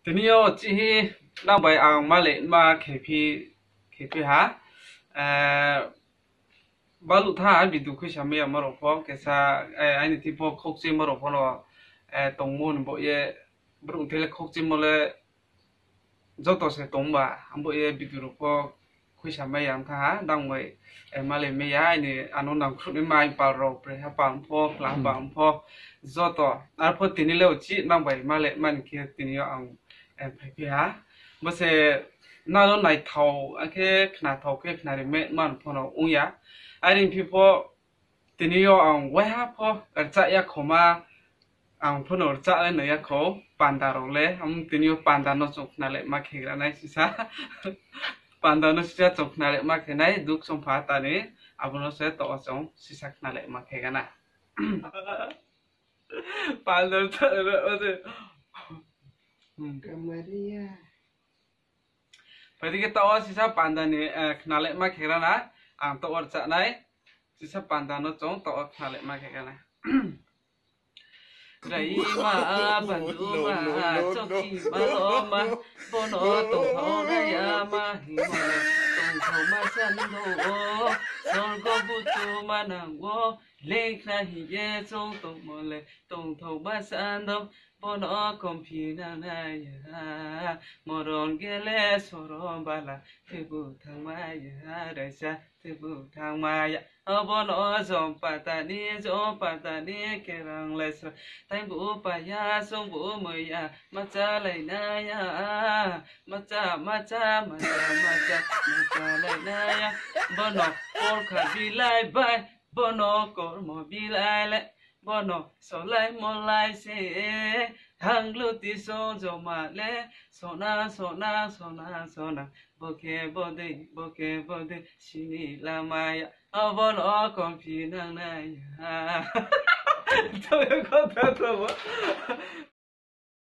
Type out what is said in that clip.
Tini yo chỉ đang bài ang mà lệ mà khéo ha balu tha bị du khi sami mà rồi phong cái sa anh thì phong khóc chim mà rồi phong nó tông môn bộ ye bụng thế là khóc chim mà le do to sẽ tông ba anh bộ ye bị du phong khi sami ang tha đang bài mà lệ mấy ai nè anh đang khóc nên mai bảo rồi phải ha bảo phong làm bảo phong do to anh phong tini lệ chỉ đang bài mà lệ mình kia tini yo ang phải ha mà sẽ nào nó này thầu cái khả thầu cái khả điểm mẹ mà phong nó uống ya I people tinio ang weha po erca ya koma ang puno erca le ya ko pandaro le tinio pandano chokna le ma khegra nai sisa pandano sisa chokna le ma khenai duk som phata ni abono se to chong sisa khna le ma khegana pandar ta le Maria. Pwede kita tahu sisa pandani khna le ma khegra na ang to erca nai sisa pandano chong to khna le ma khegana Rai ma bandu ma choki ma lo ma bono tong thau na ya ma hi ma tong thau ma san do son ko bu tu ma na wo le kha hi ye chong tong mo le tong thau ma san do bono kom phi na na ya moron gele soron bala te bu thang ma ya dai sa te bu thang ma ya bono zom patani kerang les Thanh bố bà ya sông bố mời ya macha lại na ya macha lại na ya bono por kha bi lai bai bono kor mo bi lai le bono so lai mo lai se hang lu ti so jo ma le so na boke bode sini la maya bono kon pi na na ya Tôi có thật rồi